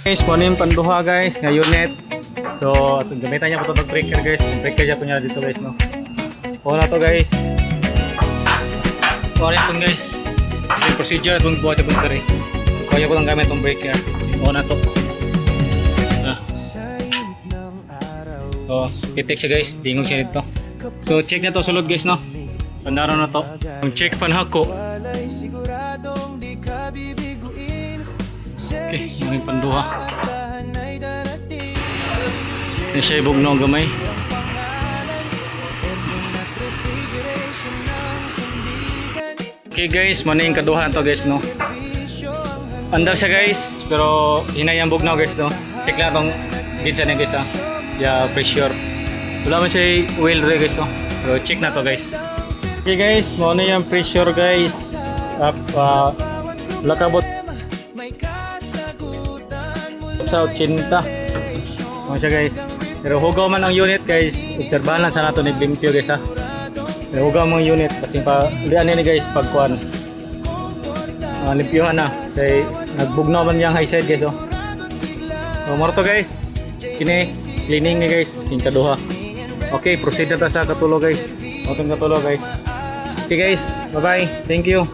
Guys, kung ano yung panduha guys, nga unit. So, gamitan niya po itong breaker guys. Yung breaker niya po niya dito guys, no. O na to guys. O na itong guys. Yung procedure itong buhat yung battery. Kung niya po lang gamit itong breaker. O na to. So, itik siya guys. Dingog siya dito. So, check na to sulod guys, no. Pandaro na to. Yung check panhako. Okay, yung panduha. Yan siya ibugno ang gamay. Okay guys, mana yung kaduha to guys, no. Andar siya guys, pero hinayang bugnaw guys, no. Check lang tong gitsa niya guys, ha. Yeah, pressure. Wala man siya oil rin guys, no. So check na to guys. Okay guys, mana yung pressure guys. Up, lakabot sa 80. Ano siya guys. Pero hugaw man ang unit guys. Obserbahan lang sana ito naglimpyo guys, ha. Pero hugaw mo ang unit kasi pa ulian ni guys pagkuhan. Limpyuhan na. Kasi nagbugnaw man yung high side guys, oh. So more to guys. Kini cleaning ni guys. King kaduha. Okay, proceed na ta sa katulo guys. Otong katulo guys. Okay guys, bye bye. Thank you.